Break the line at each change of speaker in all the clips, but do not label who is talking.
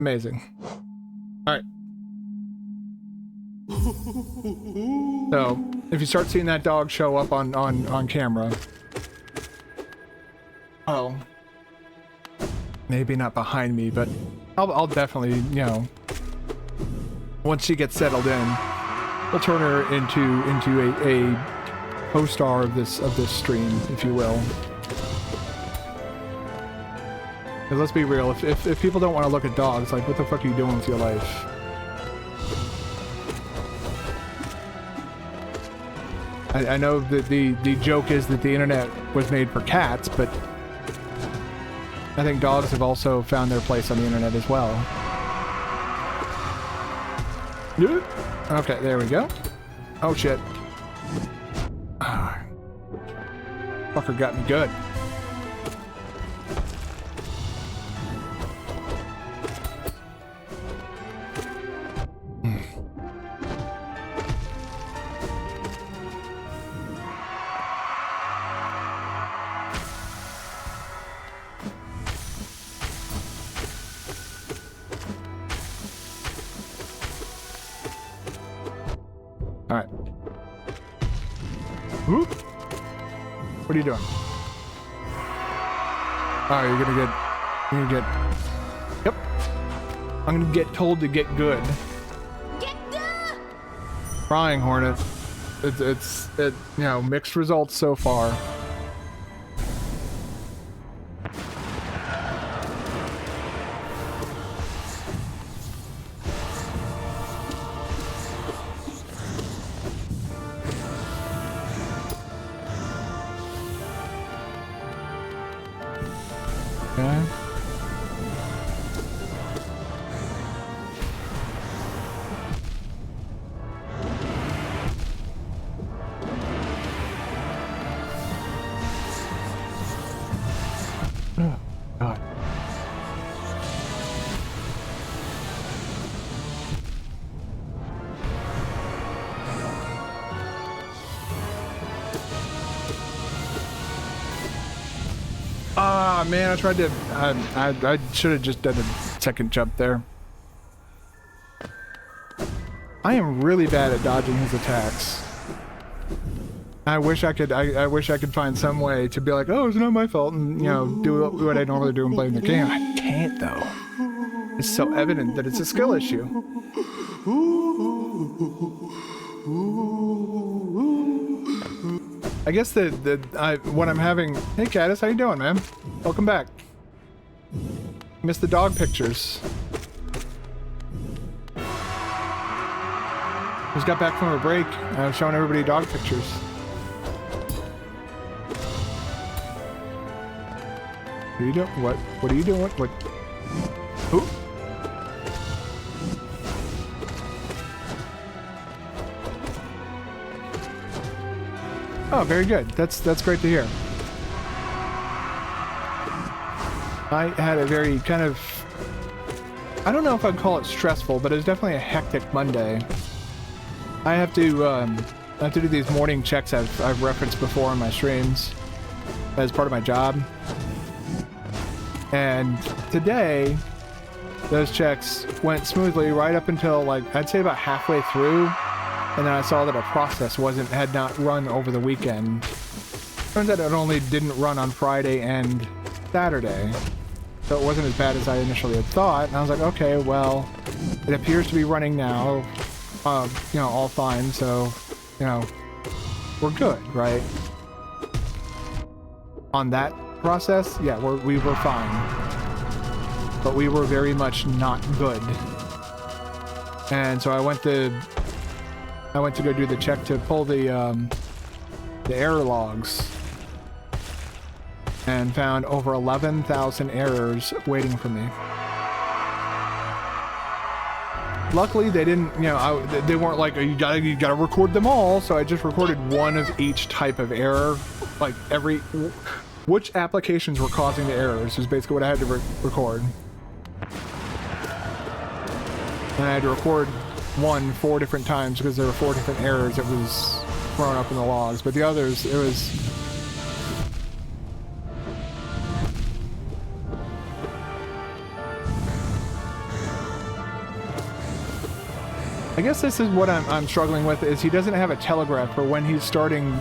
Amazing. All right. So, if you start seeing that dog show up on camera, oh, maybe not behind me, but I'll definitely, you know, once she gets settled in, we'll turn her into a co-star of this stream, if you will. 'Cause let's be real, if people don't want to look at dogs, like, what the fuck are you doing with your life? I know that the joke is that the internet was made for cats, but I think dogs have also found their place on the internet as well. Okay, there we go. Oh shit. Fucker got me good. Alright. Whoop. What are you doing? Oh, you're gonna get... Yep. I'm gonna get told to get good. Get good! Crying Hornet. It's you know, mixed results so far. Okay. Oh, God. Ah, man, I tried to... I should have just done a second jump there. I am really bad at dodging his attacks. I wish I could find some way to be like, oh, it's not my fault, and, you know, do what I normally do and blame the game. I can't, though. It's so evident that it's a skill issue. I guess what I'm having... Hey, Caddis, how you doing, man? Welcome back. Missed the dog pictures. Just got back from a break. I was showing everybody dog pictures. What are you doing? What are you doing? What? Who? Oh, very good. That's great to hear. I had a very kind of... I don't know if I'd call it stressful, but it was definitely a hectic Monday. I have to do these morning checks I've referenced before on my streams as part of my job. And today, those checks went smoothly right up until, like, I'd say about halfway through, and then I saw that a process had not run over the weekend. Turns out it only didn't run on Friday and Saturday, so it wasn't as bad as I initially had thought. And I was like, okay, well, it appears to be running now, you know, all fine, so, you know, we're good, right? On that process, yeah, we were fine, but we were very much not good. And so I went to go do the check to pull the error logs, and found over 11,000 errors waiting for me. Luckily, they didn't, you know, they weren't like, you gotta record them all, so I just recorded one of each type of error, like which applications were causing the errors is basically what I had to record. And I had to record one 4 different times because there were 4 different errors that was thrown up in the logs, but the others, it was... I guess this is what I'm struggling with, is he doesn't have a telegraph for when he's starting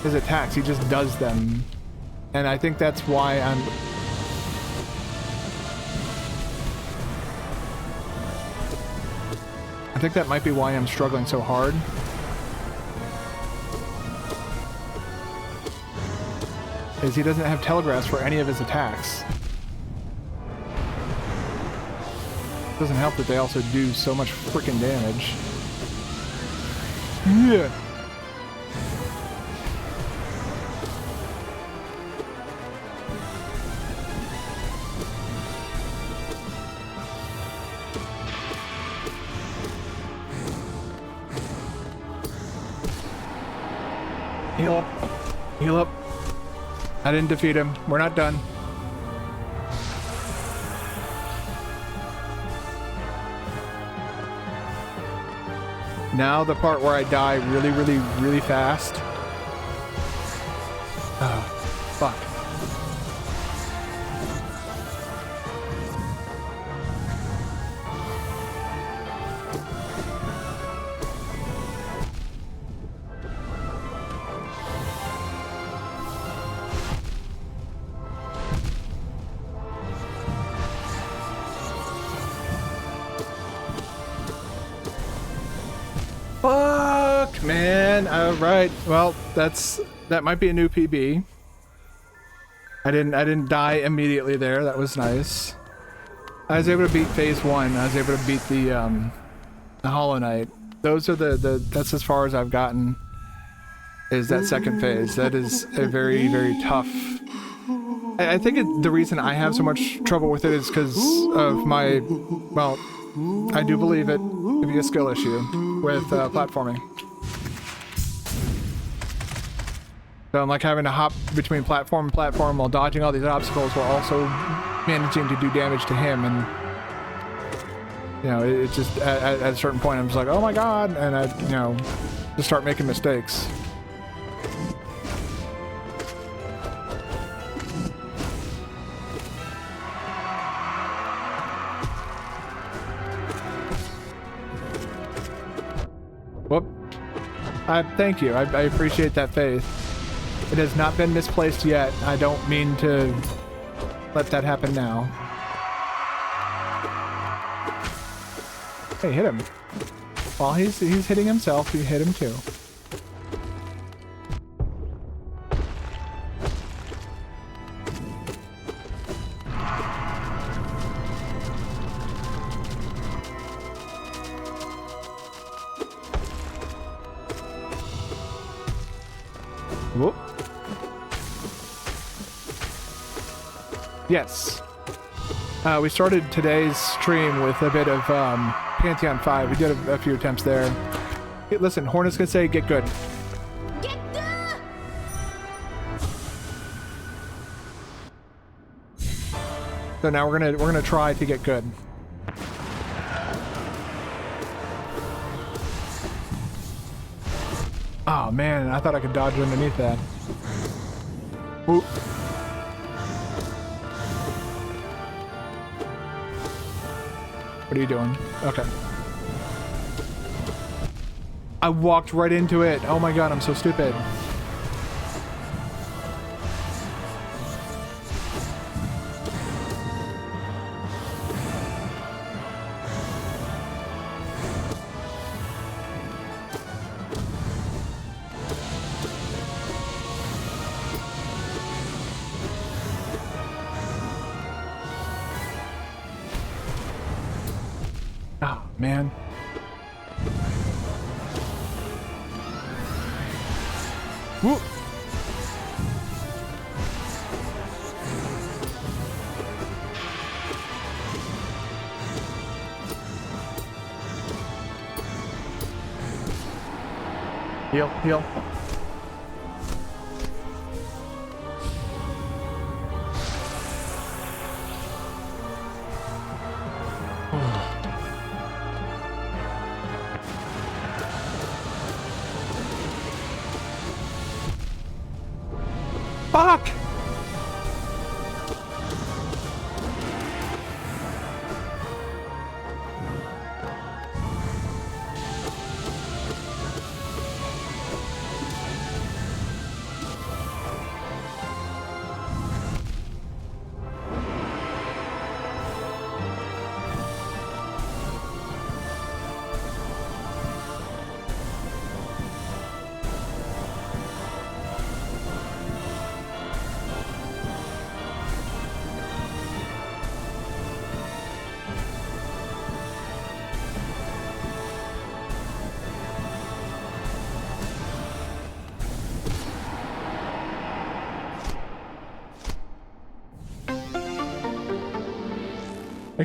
his attacks. He just does them. And I think that's why I think that might be why I'm struggling so hard. Is he doesn't have telegraphs for any of his attacks. Doesn't help that they also do so much freaking damage. Yeah. Heal up. Heal up. I didn't defeat him. We're not done. Now the part where I die really, really, really fast. Oh, fuck. Fuck, man. All right. Well, that might be a new PB. I didn't die immediately there. That was nice. I was able to beat phase 1. I was able to beat the Hollow Knight. Those are that's as far as I've gotten. Is that second phase. That is a very, very tough. I think the reason I have so much trouble with it is because of my, well, I do believe it to be a skill issue with platforming. So I'm like having to hop between platform and platform while dodging all these obstacles while also managing to do damage to him, and you know, it's just at a certain point I'm just like, oh my god, and I, you know, just start making mistakes. Whoop. Thank you. I appreciate that faith. It has not been misplaced yet. I don't mean to let that happen now. Hey, hit him. While he's hitting himself, you hit him too. Whoop. Yes. We started today's stream with a bit of Pantheon 5. We did a few attempts there. Hey, listen, Hornet's gonna say, get good.
Get good!
So now we're gonna try to get good. Oh man, I thought I could dodge underneath that. Oop. What are you doing? Okay. I walked right into it. Oh my god, I'm so stupid. Oh, man. Whoop. Heal, heal. Fuck!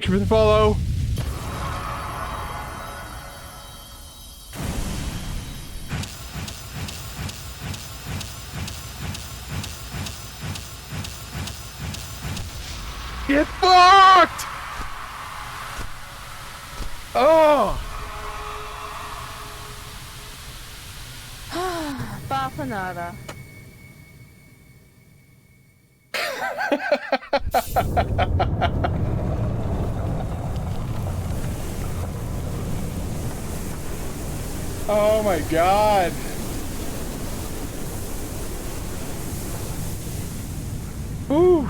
Thank you for the follow. Get fucked! Oh!
Bafanada.
Oh my god. Ooh.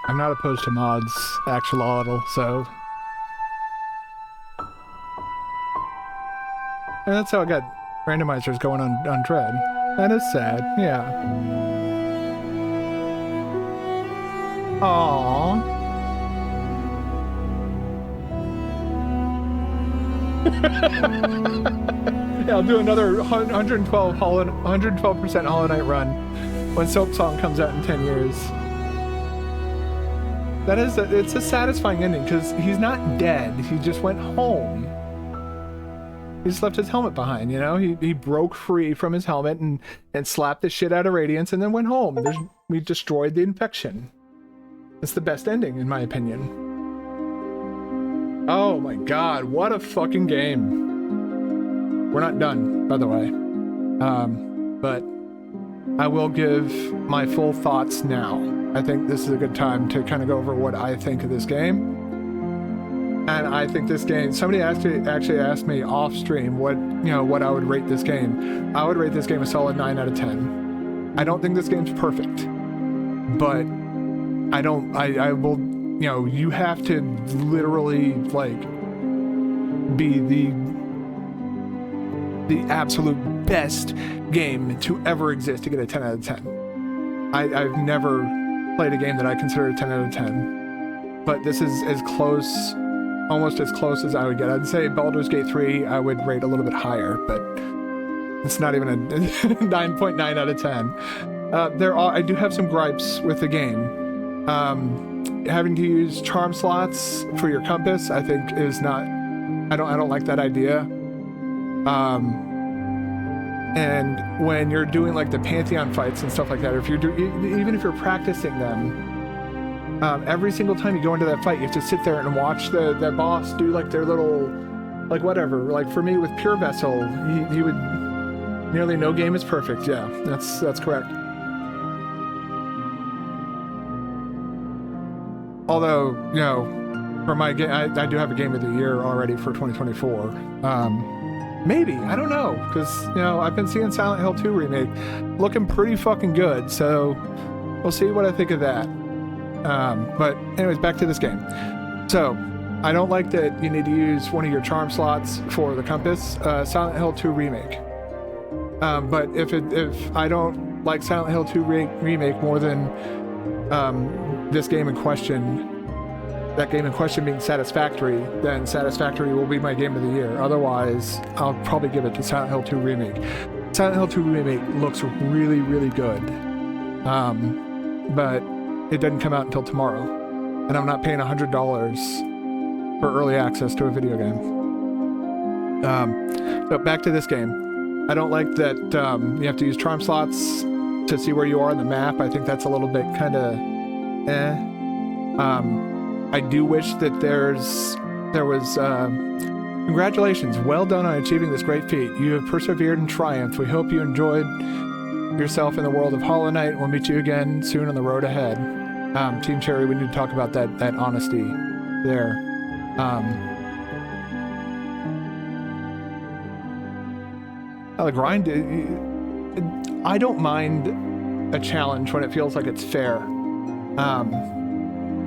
I'm not opposed to mods, axolotl, so... And that's how I got randomizers going on Dread. That is sad, yeah. Aww. Yeah, I'll do another 112% Hollow Knight run when Soap Song comes out in 10 years. It's a satisfying ending because he's not dead. He just went home. He just left his helmet behind, you know? He broke free from his helmet and slapped the shit out of Radiance and then went home. We destroyed the infection. It's the best ending, in my opinion. Oh my god, what a fucking game. We're not done, by the way. But I will give my full thoughts now. I think this is a good time to kind of go over what I think of this game. And I think this game, somebody actually asked me off stream what I would rate this game. I would rate this game a solid 9 out of 10. I don't think this game's perfect, but I will, you have to literally like be the absolute best game to ever exist to get a 10 out of 10. I've never played a game that I consider a 10 out of 10, but this is as close, almost as close as I would get. I'd say Baldur's Gate 3 I would rate a little bit higher, but it's not even a 9.9 out of 10. I do have some gripes with the game. Having to use charm slots for your compass, I think is not. I don't like that idea. And when you're doing like the Pantheon fights and stuff like that, or if even if you're practicing them, every single time you go into that fight, you have to sit there and watch that boss do like their little, like whatever. Like for me with Pure Vessel, he would nearly no game is perfect. Yeah, that's correct. Although, for my game, I do have a game of the year already for 2024. Maybe, I don't know, because, I've been seeing Silent Hill 2 remake looking pretty fucking good, so we'll see what I think of that. But anyways, back to this game. So, I don't like that you need to use one of your charm slots for the compass. Silent Hill 2 remake. But if I don't like Silent Hill 2 remake more than this game in question, that game in question being Satisfactory, then Satisfactory will be my game of the year. Otherwise, I'll probably give it to Silent Hill 2 Remake. Silent Hill 2 Remake looks really, really good. But it doesn't come out until tomorrow. And I'm not paying $100 for early access to a video game. But back to this game. I don't like that you have to use charm slots to see where you are on the map. I think that's a little bit kind of I do wish that there was congratulations, well done on achieving this great feat. You have persevered and triumphed. We hope you enjoyed yourself in the world of Hollow Knight. We'll meet you again soon on the road ahead. Team Cherry, we need to talk about that honesty there. The grind, I don't mind a challenge when it feels like it's fair.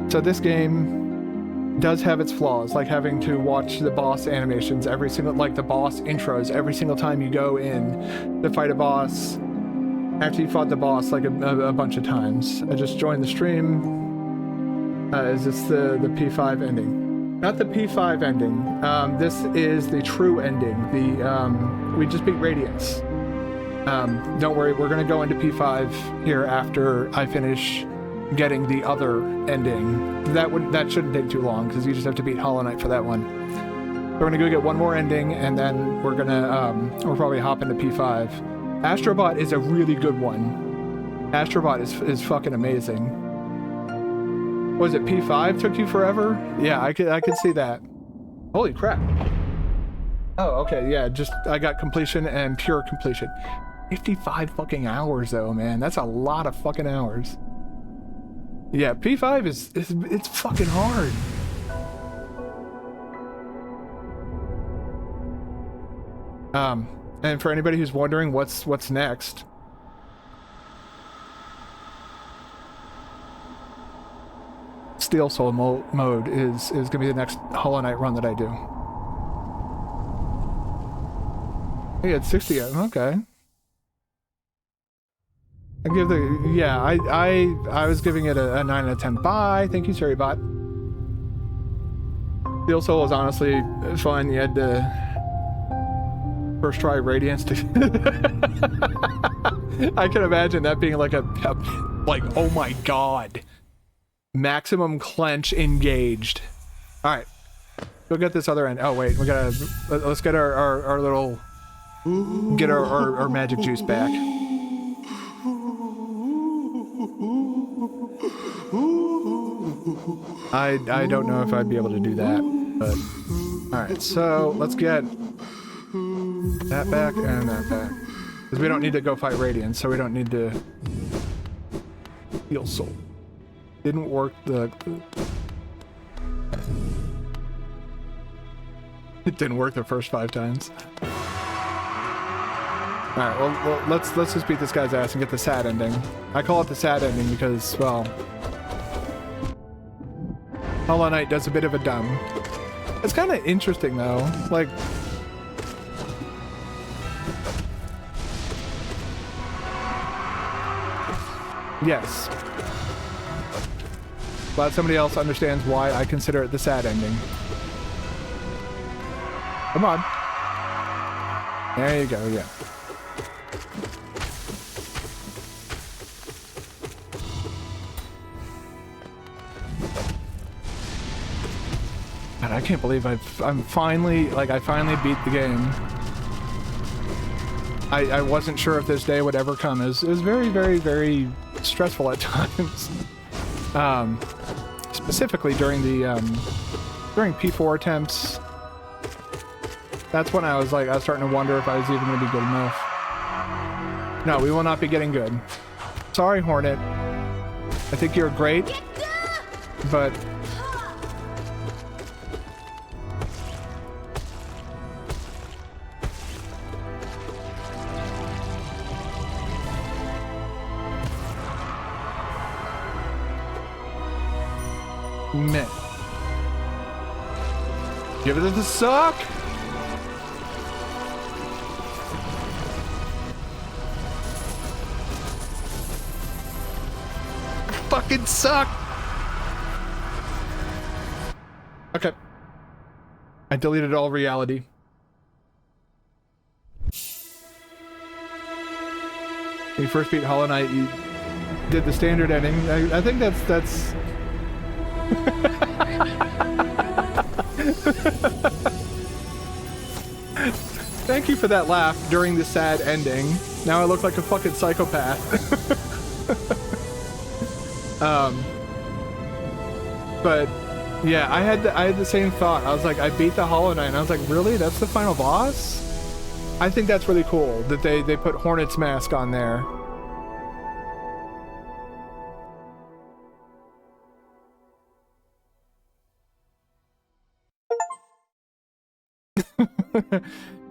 So this game, does have its flaws, like having to watch the boss animations every single, like the boss intros every single time you go in to fight a boss after you fought the boss like a bunch of times. I just joined the stream. Is this the P5 ending? Not the P5 ending. This is the true ending. We just beat Radiance. Don't worry, we're gonna go into P5 here after I finish getting the other ending. That shouldn't take too long because you just have to beat Hollow Knight for that one. We're gonna go get one more ending and then we're gonna we'll probably hop into P5. Astrobot is a really good one. Astrobot is fucking amazing. Was it P5 took you forever? Yeah, I could see that. Holy crap. Oh, okay, yeah, just I got completion and pure completion. 55 fucking hours though, man. That's a lot of fucking hours. Yeah, P5 it's fucking hard. And for anybody who's wondering what's next, Steel Soul mode is gonna be the next Hollow Knight run that I do. Hey, it's 60. Okay. I give the I was giving it a 9 out of 10. Bye. Thank you, Surrybot. Steel Soul was honestly fun. You had to first try Radiance to I can imagine that being like like, oh my god. Maximum clench engaged. Alright. Go get this other end. Oh wait, let's get our little get our magic juice back. I don't know if I'd be able to do that, but alright, so let's get that back and that back. Because we don't need to go fight Radiance, so we don't need to heal Soul. Didn't work it didn't work the first 5 times. Alright, well let's just beat this guy's ass and get the sad ending. I call it the sad ending because, well, Hollow Knight does a bit of a dumb. It's kind of interesting though, like, yes. Glad somebody else understands why I consider it the sad ending. Come on. There you go, yeah. God, I can't believe I finally beat the game. I wasn't sure if this day would ever come. It was very, very, very stressful at times. Specifically during the during P4 attempts. That's when I was starting to wonder if I was even going to be good enough. No, we will not be getting good. Sorry, Hornet. I think you're great, but meh. Give it a suck. Fucking suck. Okay. I deleted all reality. When you first beat Hollow Knight, you did the standard ending. I think that's Thank you for that laugh during the sad ending. Now I look like a fucking psychopath. But yeah, I had the same thought. I was like, I beat the Hollow Knight and I was like, really? That's the final boss? I think that's really cool that they put Hornet's mask on there.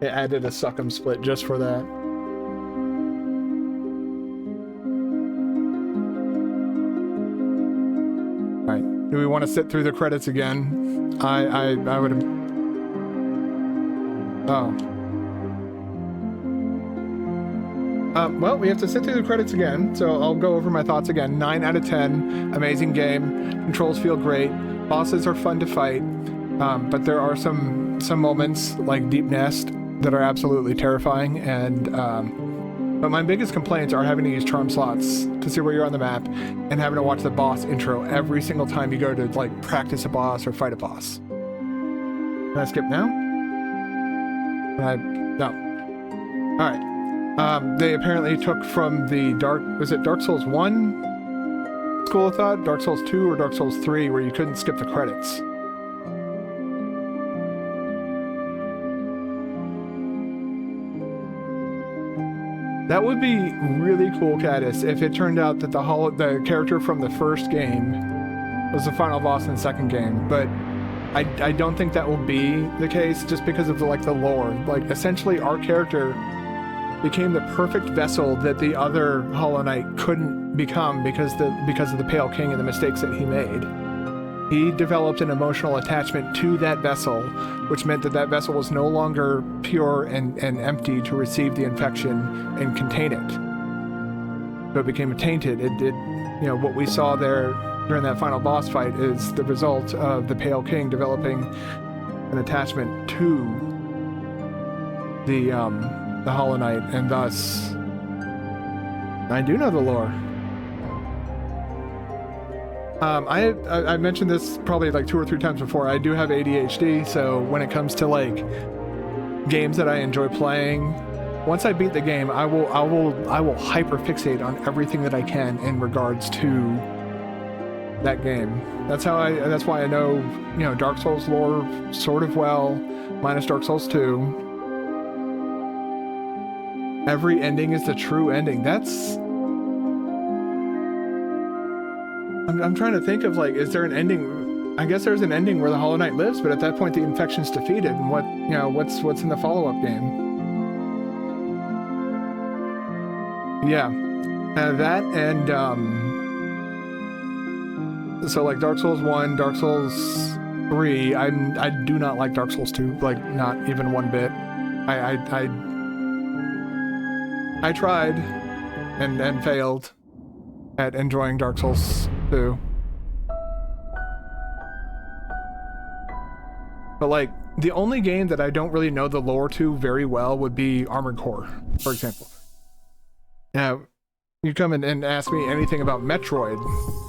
It added a suck'em split just for that. Alright, Do we want to sit through the credits again? I would. Oh. Well, we have to sit through the credits again, so I'll go over my thoughts again. 9 out of 10. Amazing game. Controls feel great. Bosses are fun to fight, but there are some moments like Deep Nest that are absolutely terrifying. And but my biggest complaints are having to use charm slots to see where you're on the map, and having to watch the boss intro every single time you go to like practice a boss or fight a boss. Can I skip now? No. All right. They apparently took from the Dark Souls 1 school of thought, Dark Souls 2 or Dark Souls 3, where you couldn't skip the credits. That would be really cool, Caddis, if it turned out that the character from the first game was the final boss in the second game, but I don't think that will be the case just because of the lore. Like, essentially our character became the perfect vessel that the other Hollow Knight couldn't become because of the Pale King and the mistakes that he made. He developed an emotional attachment to that vessel, which meant that vessel was no longer pure and empty to receive the infection and contain it. So it became tainted. It did, what we saw there during that final boss fight is the result of the Pale King developing an attachment to the Hollow Knight, and thus I do know the lore. I mentioned this probably like 2 or 3 times before. I do have ADHD, so when it comes to like games that I enjoy playing, once I beat the game, I will hyper fixate on everything that I can in regards to that game. That's why I know Dark Souls lore sort of well, minus Dark Souls 2. Every ending is the true ending. I'm trying to think of is there an ending? I guess there's an ending where the Hollow Knight lives, but at that point the infection's defeated. And what's in the follow-up game? Yeah, that and so like Dark Souls 1, Dark Souls 3. I do not like Dark Souls 2, like not even one bit. I tried and failed at enjoying Dark Souls 2. But like the only game that I don't really know the lore to very well would be Armored Core, for example. Now, you come in and ask me anything about Metroid.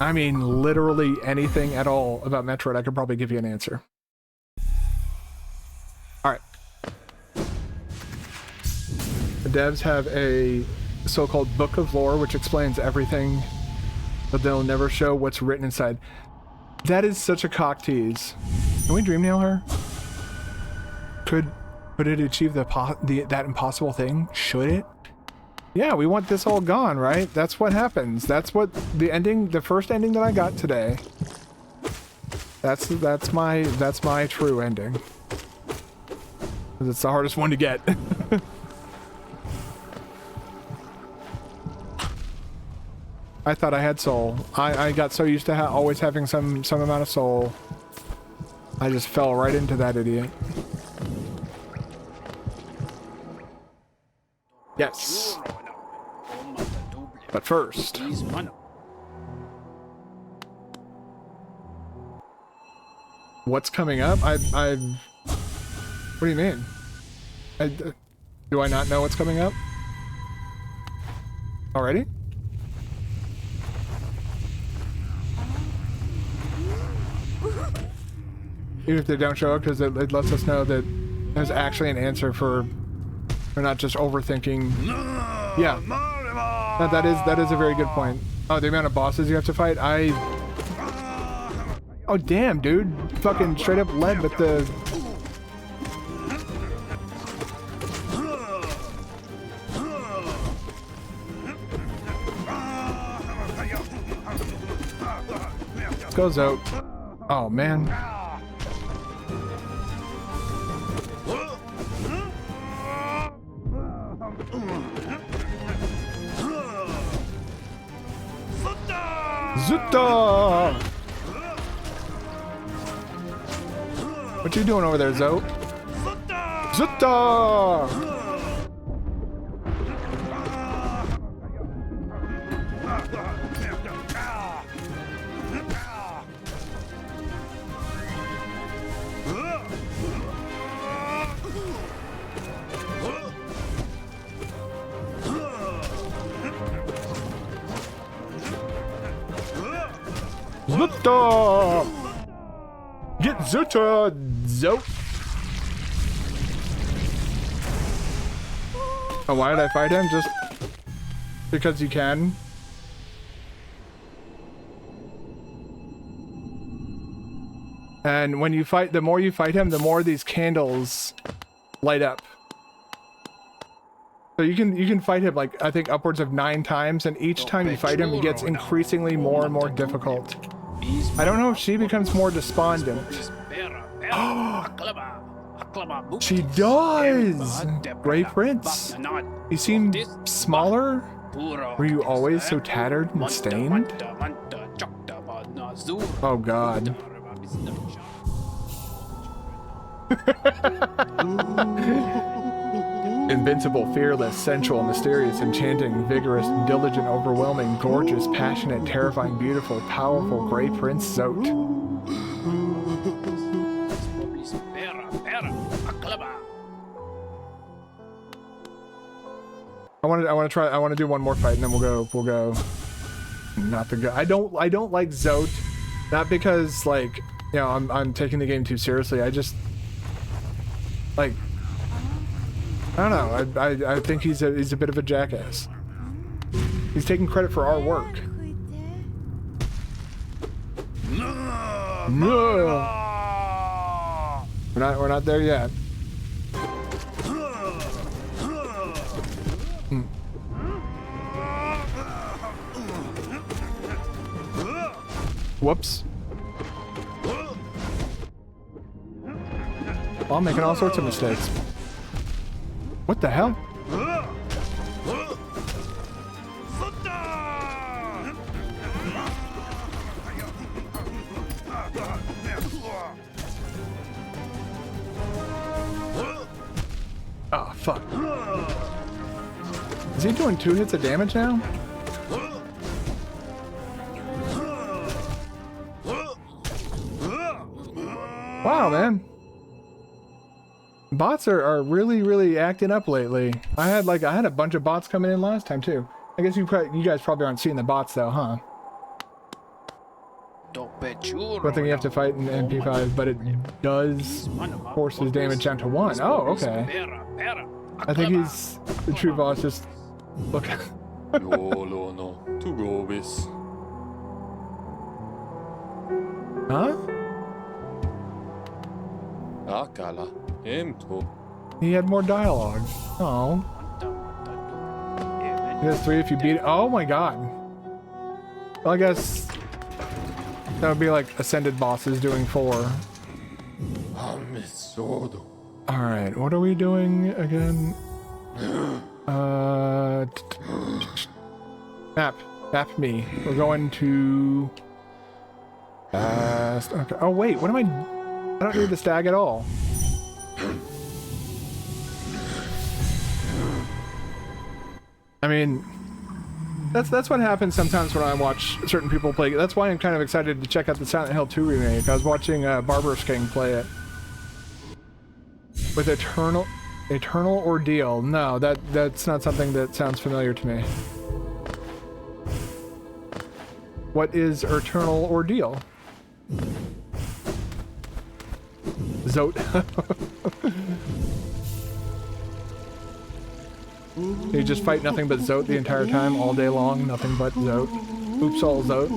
I mean, literally anything at all about Metroid, I could probably give you an answer. All right. The devs have a so-called book of lore which explains everything, but they'll never show what's written inside. That is such a cock tease. Can we dream nail her? Could it achieve that impossible thing? Should it? Yeah, we want this all gone, right? That's what happens. That's what the first ending that I got today. That's my true ending. It's the hardest one to get. I thought I had soul. I got so used to always having some amount of soul. I just fell right into that idiot. Yes. But first. What's coming up? What do you mean? Do I not know what's coming up? Already? Even if they don't show up, because it lets us know that there's actually an answer for we're not just overthinking. Yeah. No, that is a very good point. Oh, the amount of bosses you have to fight? Oh, damn, dude. Fucking straight up led with the... Let's go, Zote. Oh, man. Zuta! What you doing over there, Zote? Zutta! Zutta! Get Zutta, Zote! Oh, why did I fight him? Just because you can. And when you fight, the more you fight him, the more these candles light up. So you can fight him like I think upwards of 9 times, and each time you fight him, he gets increasingly more and more difficult. I don't know if she becomes more despondent. She does! Grey Prince. You seem smaller? Were you always so tattered and stained? Oh god. Invincible, fearless, sensual, mysterious, enchanting, vigorous, diligent, overwhelming, gorgeous, passionate, terrifying, beautiful, powerful, Grey Prince Zote. I want to do one more fight and then we'll go. Not the good. I don't like Zote, not because like, you know, I'm taking the game too seriously. I just like, I don't know. I think he's a bit of a jackass. He's taking credit for our work. No. We're not there yet. Whoops. Well, I'm making all sorts of mistakes. What the hell? Oh, fuck. Is he doing 2 hits of damage now? Wow, man. Bots are really acting up lately. I had a bunch of bots coming in last time too. I guess you guys probably aren't seeing the bots though, huh? One thing you have to fight in P5, but it does force his damage down to 1. Oh, okay. I think he's the true boss. Just look. Huh? He had more dialogue. Oh. He has 3 if you beat it. Oh my god. Well, I guess that would be like ascended bosses doing 4. Alright, what are we doing again? Map me. We're going to... okay. Oh wait, what am I don't need the stag at all. I mean, that's what happens sometimes when I watch certain people play. That's why I'm kind of excited to check out the Silent Hill 2 remake. I was watching Barbarous King play it with Eternal Ordeal. No, that's not something that sounds familiar to me. What is Eternal Ordeal? Zote. You just fight nothing but Zote the entire time, all day long, nothing but Zote. Oops, all Zote.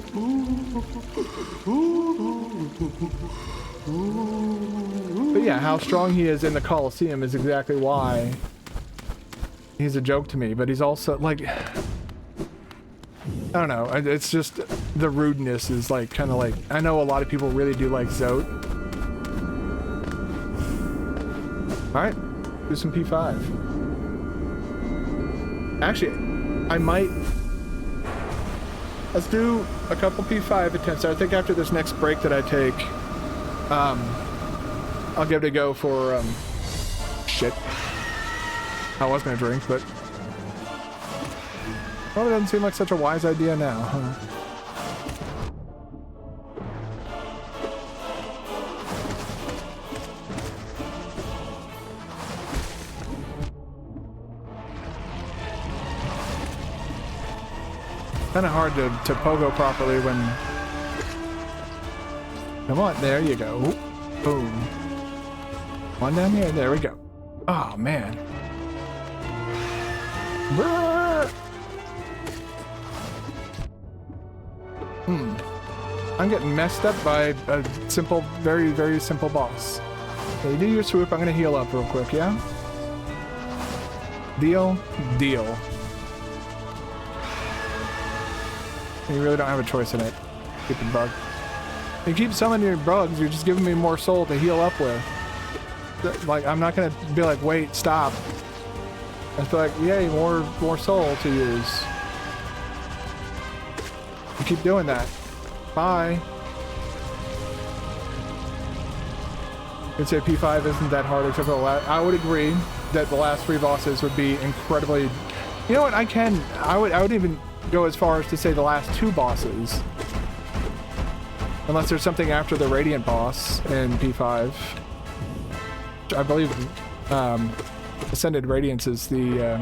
But yeah, how strong he is in the Colosseum is exactly why he's a joke to me, but he's also, like... I don't know, it's just... The rudeness is like, kind of like... I know a lot of people really do like Zote. Alright, do some P5. Actually, I might... Let's do a couple P5 attempts. I think after this next break that I take, I'll give it a go for, shit. I was gonna drink, but... Well, it doesn't seem like such a wise idea now, huh? Kind of hard to pogo properly when... Come on, there you go. Boom. One down here, there we go. Oh, man. I'm getting messed up by a simple, very, very simple boss. Okay, you do your swoop, I'm gonna heal up real quick, yeah? Deal? Deal. You really don't have a choice in it. Stupid bug. You keep summoning your bugs, you're just giving me more soul to heal up with. Like, I'm not gonna be like, wait, stop. I feel like, yay, more soul to use. You keep doing that. Bye. You'd say P5 isn't that hard except for the last... I would agree that the last 3 bosses would be incredibly... You know what, I would even go as far as to say the last 2 bosses. Unless there's something after the Radiant boss in P5. I believe Ascended Radiance is the...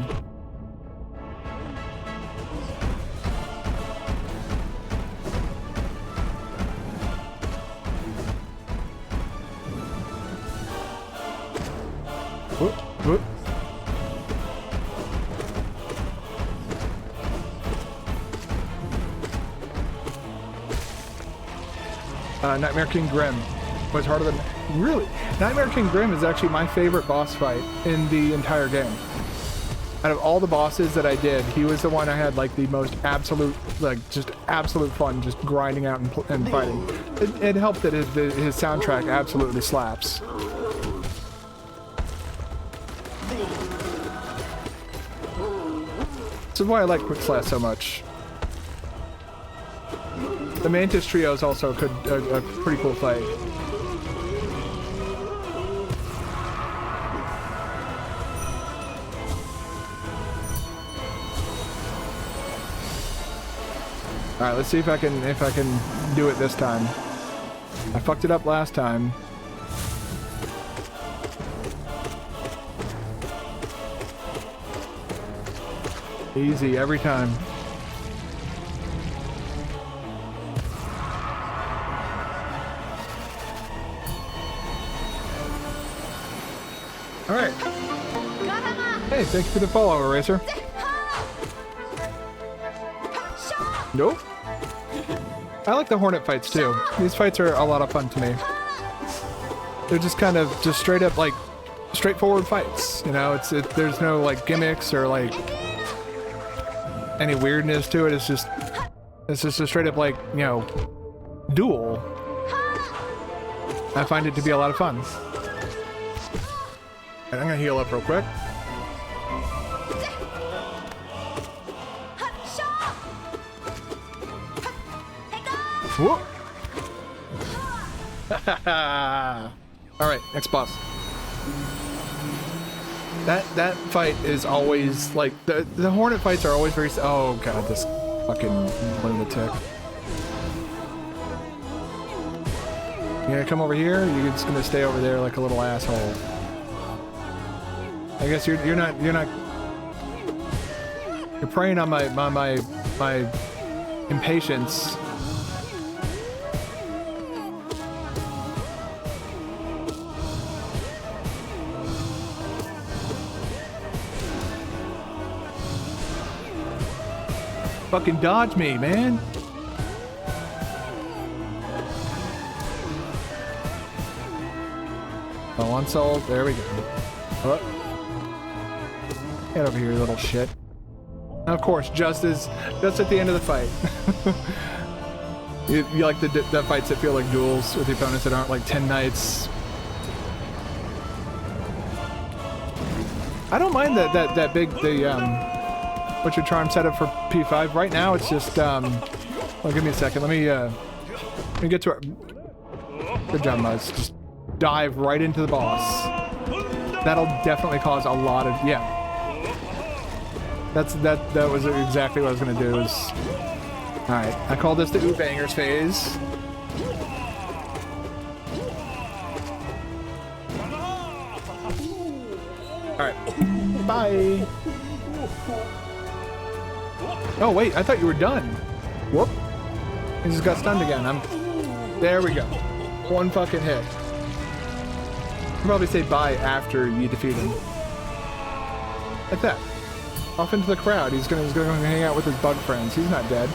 Whoop, whoop. Nightmare King Grim was harder than... Really? Nightmare King Grim is actually my favorite boss fight in the entire game. Out of all the bosses that I did, he was the one I had like the most absolute, like just absolute fun just grinding out and fighting. It helped that his soundtrack absolutely slaps. This is why I like Quick Slash so much. The Mantis Trio is also a pretty cool fight. All right, let's see if I can do it this time. I fucked it up last time. Easy every time. All right. Hey, thank you for the follow, Eraser. Nope. I like the Hornet fights too. These fights are a lot of fun to me. They're just kind of just straight up like straightforward fights. You know, there's no like gimmicks or like any weirdness to it. It's just a straight up like, you know, duel. I find it to be a lot of fun. And I'm gonna heal up real quick. Whoop! Alright, next boss. That fight is always like the Hornet fights are always very. Oh god, this fucking lunatic. You gonna come over here? Or you're just gonna stay over there like a little asshole. I guess you're not you're preying on my impatience. Fucking dodge me, man. Oh, one soul. There we go. Oh. Get over here, little shit. And of course, just at the end of the fight. you like the fights that feel like duels with the opponents that aren't like 10 knights. I don't mind that big what's your charm setup for P5 right now. It's just well, give me a second. Let me get to it. Good job, Muzz. Just dive right into the boss. That'll definitely cause a lot of, yeah. That was exactly what I was gonna do. All right, I call this the Ooh Bangers phase. All right, bye. Oh wait, I thought you were done. Whoop! He just got stunned again. There we go. One fucking hit. I'll probably say bye after you defeat him. Like that. Off into the crowd. He's gonna go hang out with his bug friends. He's not dead.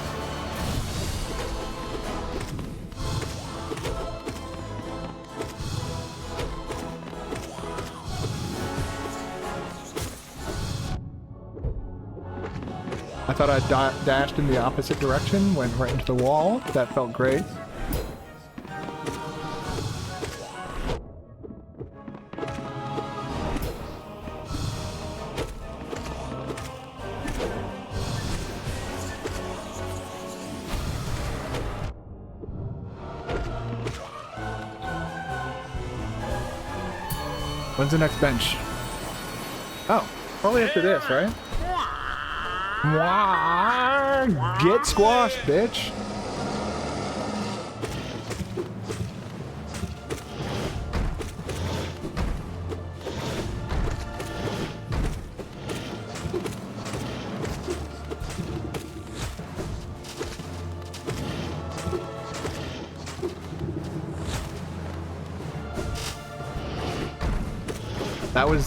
I thought I dashed in the opposite direction, went right into the wall. That felt great. When's the next bench? Oh, probably after this, right? Mwah! Get squashed, bitch!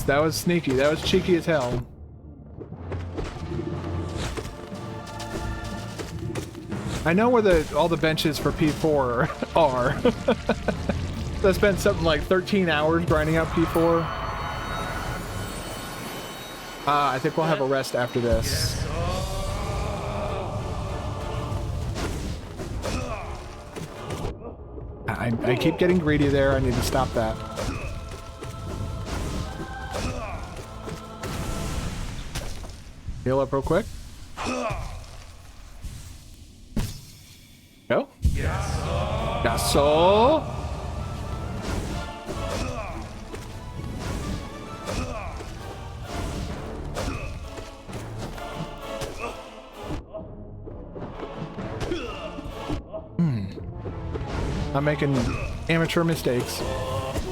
That was sneaky. That was cheeky as hell. I know where all the benches for P4 are. I spent something like 13 hours grinding out P4. I think we'll have a rest after this. I keep getting greedy there. I need to stop that. Heal up real quick. Go. Yes, so. I'm making amateur mistakes.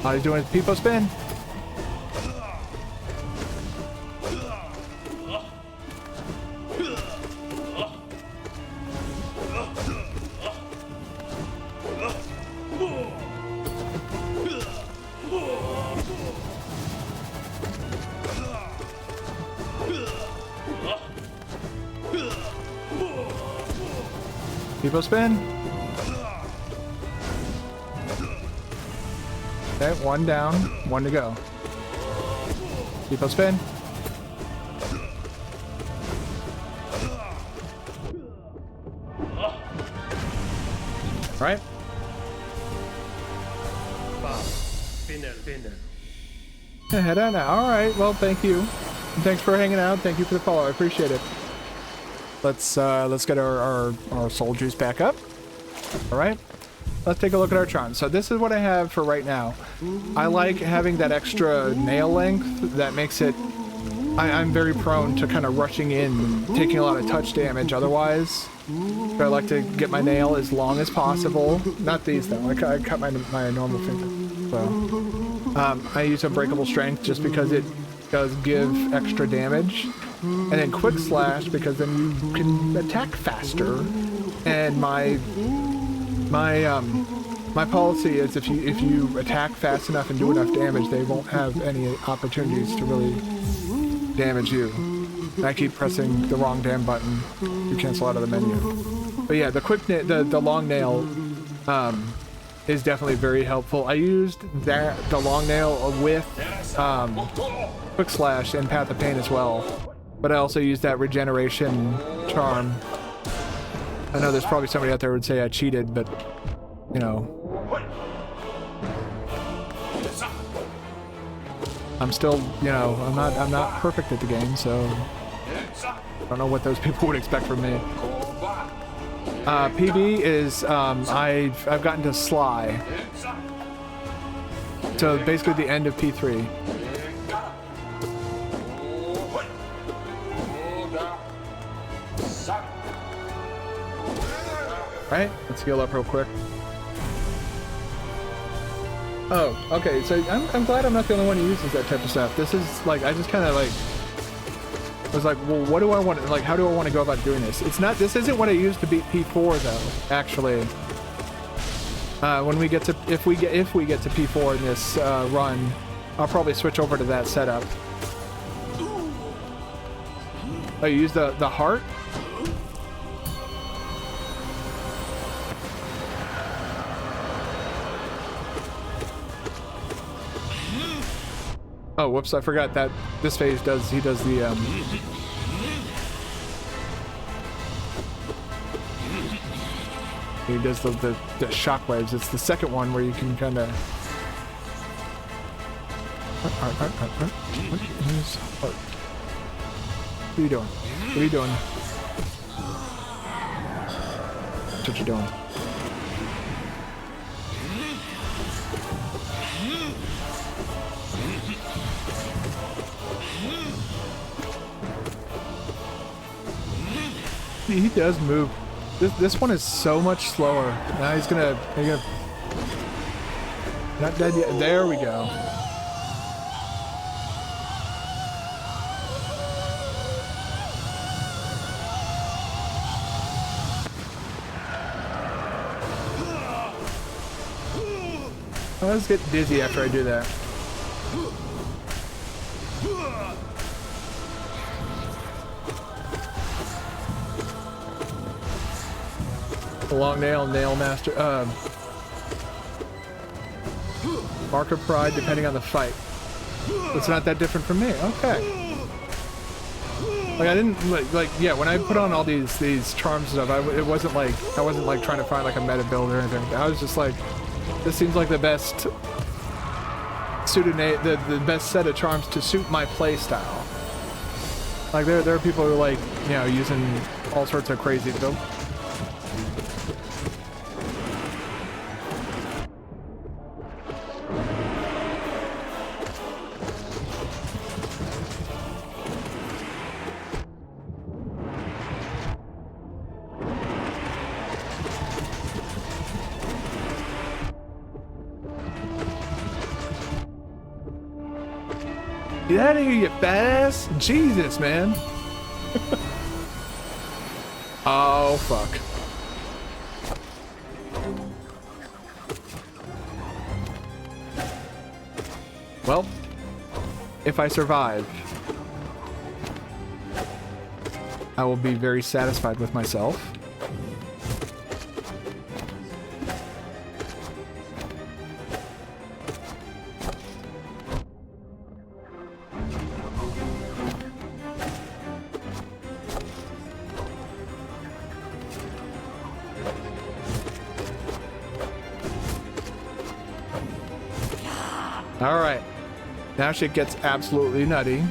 All he's doing is Peepo spin. Peepo spin. Okay, one down, one to go. Peepo spin. Right? Head on now. All right. Well, thank you. And thanks for hanging out. Thank you for the follow. I appreciate it. Let's get our soul juice back up. All right. Let's take a look at our Tron. So this is what I have for right now. I like having that extra nail length. That makes it... I'm very prone to kind of rushing in, taking a lot of touch damage otherwise. So I like to get my nail as long as possible. Not these though. I cut my normal finger. So I use Unbreakable Strength just because it does give extra damage. And then Quick Slash because then you can attack faster. And my policy is if you attack fast enough and do enough damage, they won't have any opportunities to really damage you. And I keep pressing the wrong damn button to cancel out of the menu. But yeah, the long nail is definitely very helpful. I used the long nail with Quick Slash and Path of Pain as well, but I also used that regeneration charm. I know there's probably somebody out there who would say I cheated, but you know, I'm still, you know, I'm not perfect at the game, so I don't know what those people would expect from me. PB is I've gotten to Sly. So basically the end of P3. Right? Let's heal up real quick. Oh, okay. So I'm glad I'm not the only one who uses that type of stuff. This is like, I just kind of like was like, well, what do I want? Like, how do I want to go about doing this? It's not. This isn't what I used to beat P4 though. Actually, when we get to if we get to P4 in this run, I'll probably switch over to that setup. Oh, you use the heart? Oh, whoops, I forgot that this phase does, he does the, he does the shockwaves. It's the second one where you can kind of... What are you doing? What are you doing? That's what you're doing. He does move. This one is so much slower. Now he's gonna not dead yet. There we go. I always get dizzy after I do that. The long nail, nail master, mark of pride depending on the fight. It's not that different from me. Okay. Like I didn't like yeah, when I put on all these charms and stuff, it wasn't like I wasn't like trying to find like a meta build or anything. I was just like, this seems like the best suited the best set of charms to suit my play style. Like there are people who are like, you know, using all sorts of crazy builds. Get out of here, you fat ass! Jesus, man! Oh, fuck. Well, if I survive, I will be very satisfied with myself. All right, now shit gets absolutely nutty.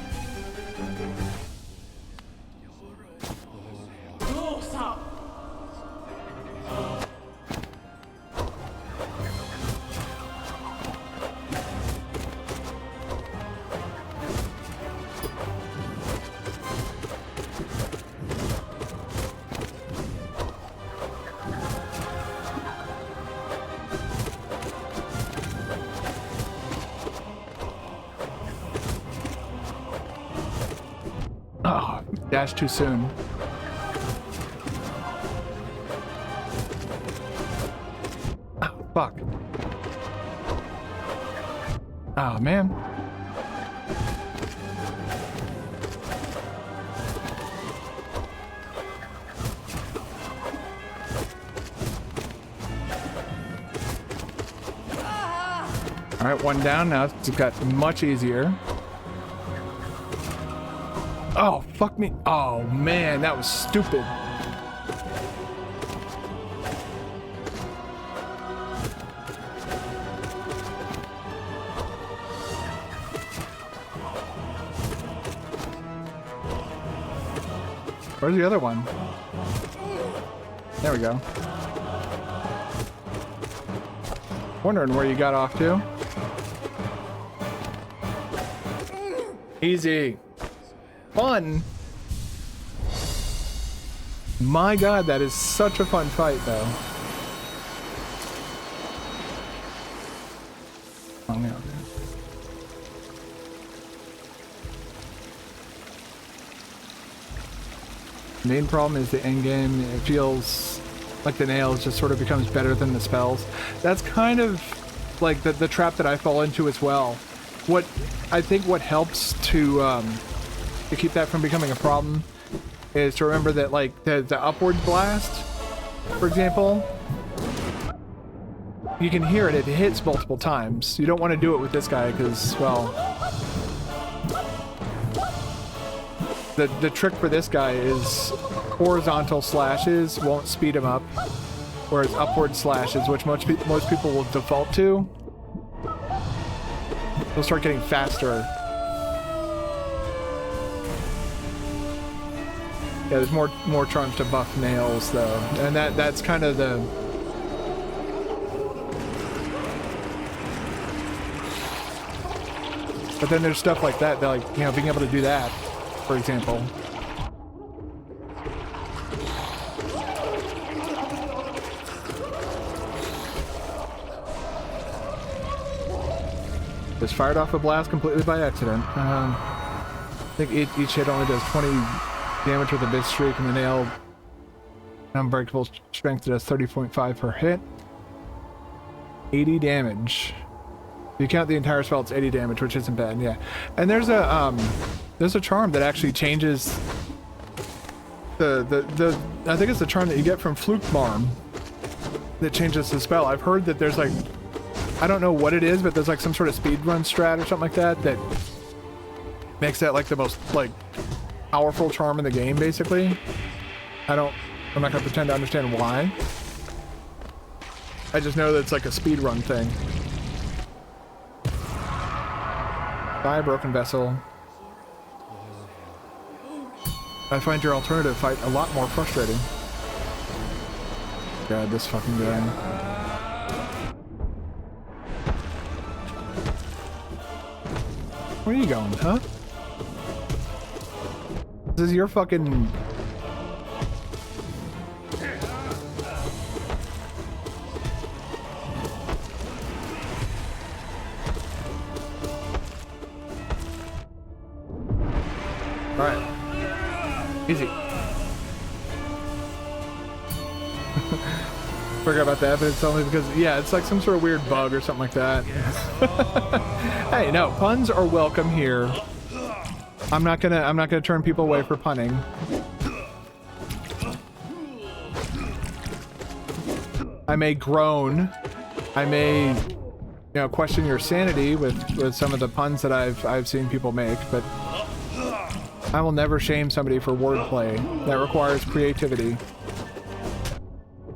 Dash too soon. Oh, fuck. Oh, man. All right, one down now. It's got much easier. Oh, fuck me. Oh, man, that was stupid. Where's the other one? There we go. Wondering where you got off to. Easy. Fun. My god, that is such a fun fight, though. Oh, no. Main problem is the end game. It feels like the nails just sort of becomes better than the spells. That's kind of like the trap that I fall into as well. What I think what helps to keep that from becoming a problem is to remember that like the upward blast, for example, you can hear it. It hits multiple times. You don't want to do it with this guy because, well, the trick for this guy is horizontal slashes won't speed him up, whereas upward slashes, which most people will default to, will start getting faster. Yeah, there's more charms to buff nails though, and that's kind of the. But then there's stuff like that, like, you know, being able to do that, for example. Just fired off a blast completely by accident. I think each hit only does 20 damage with a bit streak, and the nail unbreakable strength does 30.5 per hit. 80 damage. If you count the entire spell, it's 80 damage, which isn't bad, yeah. And there's a charm that actually changes the I think it's the charm that you get from Flukmarm that changes the spell. I've heard that there's like, I don't know what it is, but there's like some sort of speedrun strat or something like that that makes that like the most like powerful charm in the game, basically. I'm not gonna pretend to understand why. I just know that it's like a speedrun thing. Bye, Broken Vessel. I find your alternative fight a lot more frustrating. God, this fucking guy. Where are you going, huh? This is your fucking... Alright. Easy. Forgot about that, but it's only because, yeah, it's like some sort of weird bug or something like that. Hey, no, puns are welcome here. I'm not gonna turn people away for punning. I may groan. I may, you know, question your sanity with some of the puns that I've seen people make, but I will never shame somebody for wordplay. That requires creativity.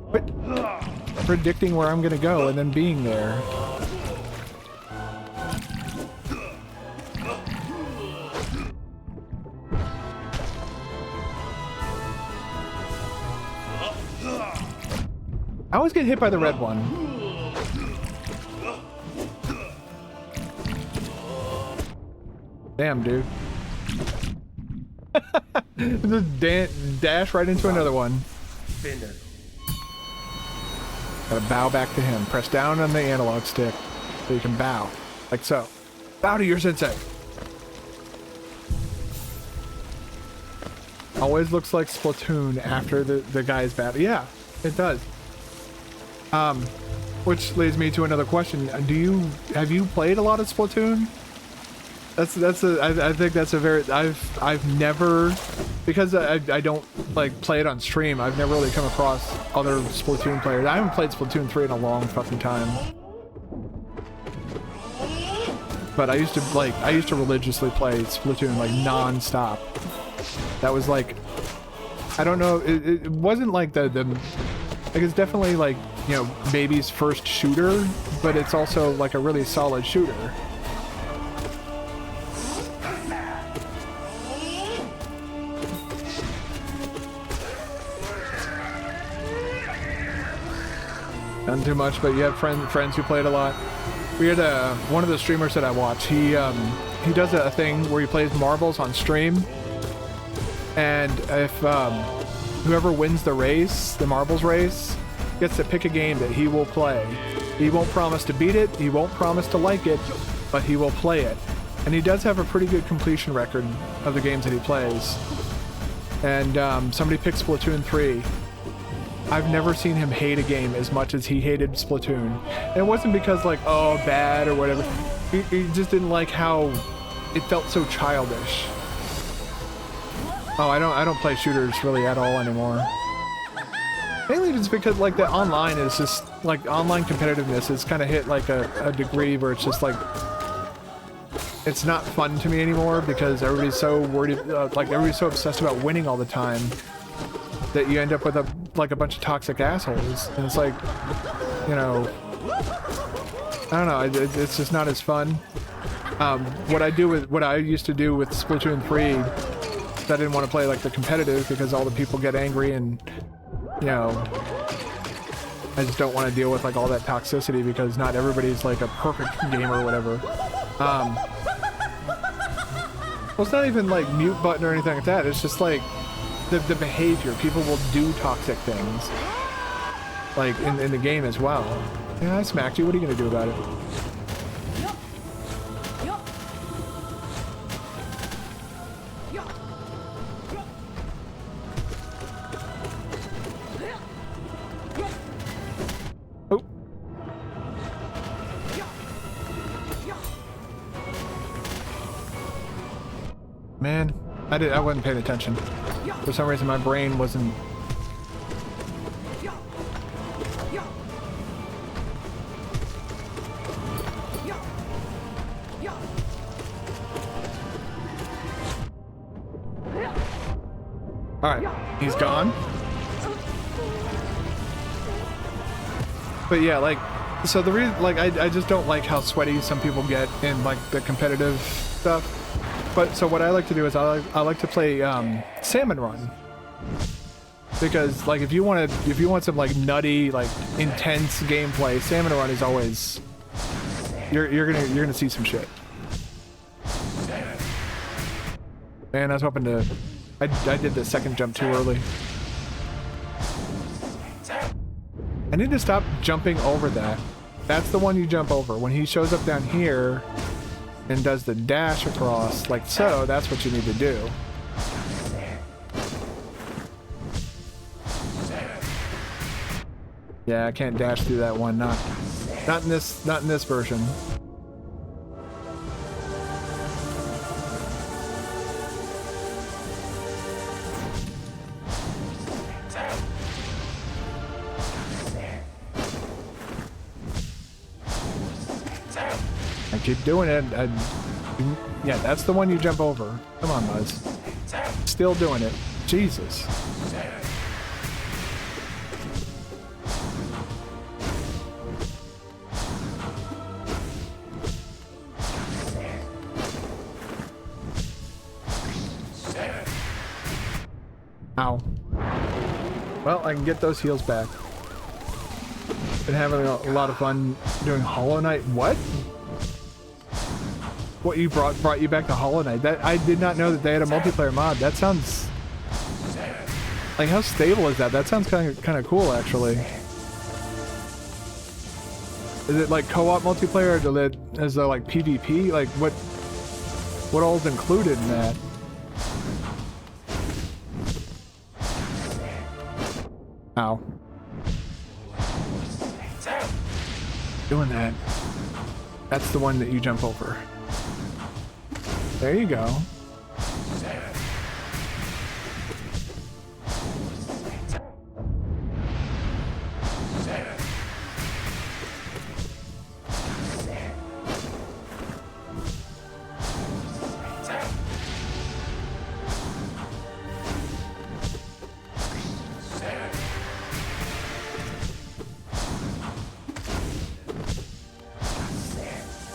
Quit predicting where I'm gonna go and then being there. I always get hit by the red one. Damn, dude. Just dash right into another one. Gotta bow back to him. Press down on the analog stick so you can bow. Like so. Bow to your sensei. Always looks like Splatoon after the guy's battle. Yeah, it does. Which leads me to another question. Have you played a lot of Splatoon? I think that's a very, I've never, because I don't like play it on stream, I've never really come across other Splatoon players. I haven't played Splatoon 3 in a long fucking time. But I used to religiously play Splatoon like non-stop. That was like, I don't know, it wasn't like like it's definitely like, you know, baby's first shooter, but it's also like a really solid shooter. Not too much, but you have friends who played a lot. We had one of the streamers that I watch. he does a thing where he plays marbles on stream, and if whoever wins the race, the marbles race, gets to pick a game that he will play. He won't promise to beat it, he won't promise to like it, but he will play it. And he does have a pretty good completion record of the games that he plays. And somebody picked Splatoon 3. I've never seen him hate a game as much as he hated Splatoon. And it wasn't because like, oh, bad or whatever. He just didn't like how it felt so childish. Oh, I don't play shooters really at all anymore. Mainly just because like the online is just like online competitiveness has kind of hit like a degree where it's just like it's not fun to me anymore because everybody's so worried, like everybody's so obsessed about winning all the time that you end up with a bunch of toxic assholes, and it's like, you know, I don't know, it's just not as fun. What I used to do with Splatoon 3, I didn't want to play like the competitive because all the people get angry and, you know, I just don't want to deal with like all that toxicity because not everybody's like a perfect gamer or whatever. Well, it's not even like mute button or anything like that. It's just like the behavior. People will do toxic things, like in the game as well. Yeah, I smacked you. What are you gonna do about it? Oh. Man, I wasn't paying attention. For some reason my brain wasn't. Alright, he's gone. But yeah, like, so the reason, like, I just don't like how sweaty some people get in like the competitive stuff. But so what I like to do is I like to play Salmon Run, because like if you want some like nutty, like intense gameplay, Salmon Run is always you're gonna see some shit. Man, I was hoping to. I did the second jump too early. I need to stop jumping over that. That's the one you jump over. When he shows up down here and does the dash across, like so, that's what you need to do. Yeah, I can't dash through that one. Not in this version. I keep doing it. Yeah, that's the one you jump over. Come on, Buzz. Still doing it. Jesus. Ow. Well, I can get those heals back. Been having a lot of fun doing Hollow Knight. What? What, you brought you back to Hollow Knight? That I did not know that they had a multiplayer mod. That sounds like, how stable is that? That sounds kind of cool, actually. Is it like co-op multiplayer, or is there like PvP? Like what all is included in that? Ow. Doing that. That's the one that you jump over. There you go.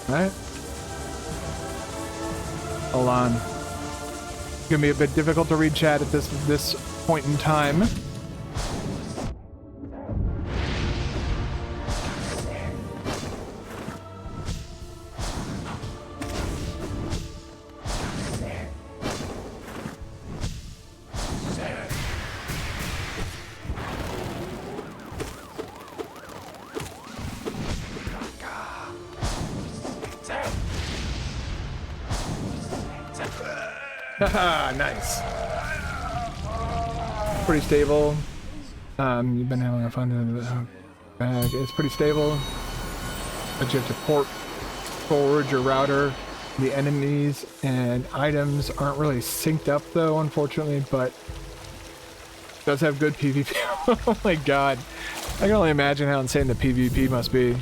Alright. Hold on. It's gonna be a bit difficult to read chat at this point in time. Haha, nice. Pretty stable. You've been having a fun bag. It's pretty stable. But you have to port forward your router. The enemies and items aren't really synced up though, unfortunately, but it does have good PvP. Oh my god. I can only imagine how insane the PvP must be.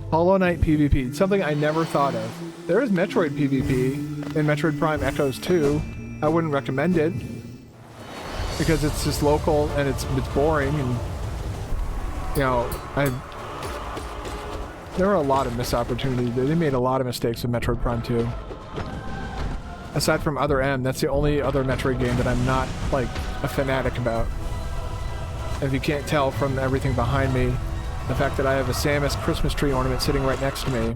Hollow Knight PvP, something I never thought of. There is Metroid PvP in Metroid Prime Echoes 2. I wouldn't recommend it because it's just local and it's boring, and you know, there were a lot of missed opportunities. They made a lot of mistakes with Metroid Prime 2. Aside from Other M, that's the only other Metroid game that I'm not like a fanatic about. If you can't tell from everything behind me, the fact that I have a Samus Christmas tree ornament sitting right next to me.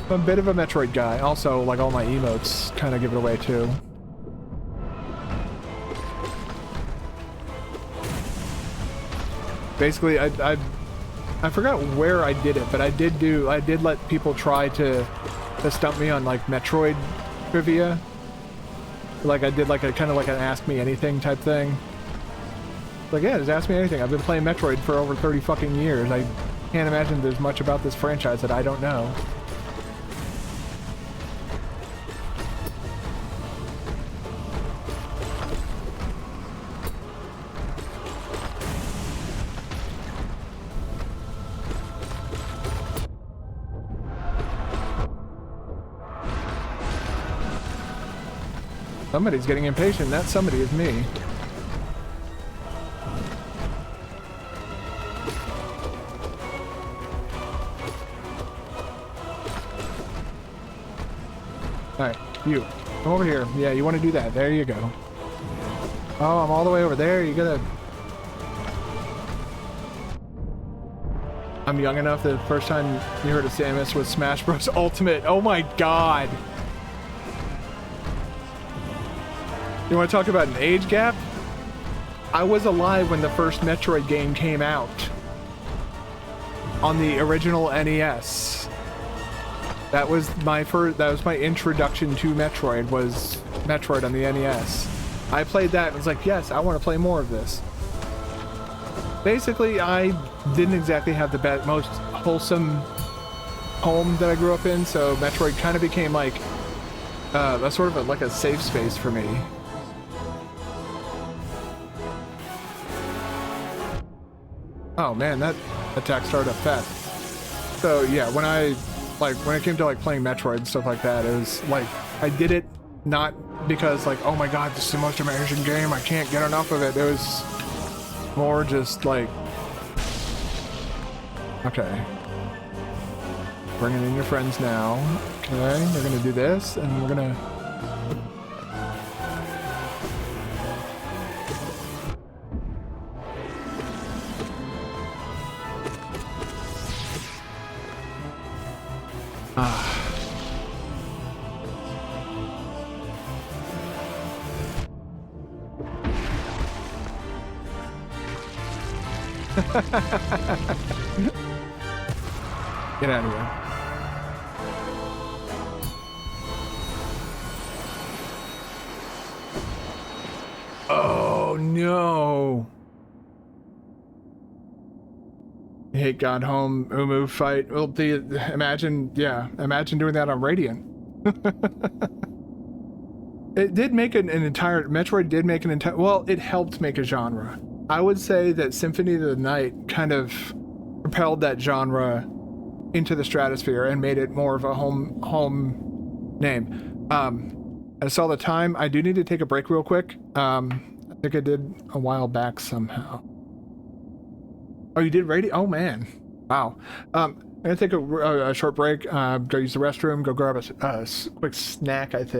I'm a bit of a Metroid guy. Also, like, all my emotes kind of give it away too. Basically, I forgot where I did it, but I did let people try to stump me on like Metroid trivia. Like I did like a kind of like an Ask Me Anything type thing. Like, yeah, just ask me anything. I've been playing Metroid for over 30 fucking years. I can't imagine there's much about this franchise that I don't know. Somebody's getting impatient. That somebody is me. Alright, you. Come over here. Yeah, you want to do that. There you go. Oh, I'm all the way over there. You gotta... I'm young enough that the first time you heard of Samus was Smash Bros. Ultimate. Oh my god! You want to talk about an age gap? I was alive when the first Metroid game came out. On the original NES. That was my introduction to Metroid, was Metroid on the NES. I played that and was like, yes, I want to play more of this. Basically, I didn't exactly have the most wholesome home that I grew up in, so Metroid kind of became like a sort of like a safe space for me. Oh man, that attack started up fast. So yeah, when it came to like playing Metroid and stuff like that, it was like I did it not because like, oh my god, this is the most amazing game, I can't get enough of it. It was more just like, okay, bringing in your friends now. Okay, we're gonna do this, and we're gonna. Get out of here. Oh no. I hate God Home Umu fight. Well, imagine doing that on Radiant. It did make Metroid did make an entire, well, it helped make a genre. I would say that Symphony of the Night kind of propelled that genre into the stratosphere and made it more of a home name. I saw the time. I do need to take a break real quick. I think I did a while back somehow. Oh, you did radio? Oh man, wow. I'm gonna take a short break. Go use the restroom. Go grab a quick snack, I think.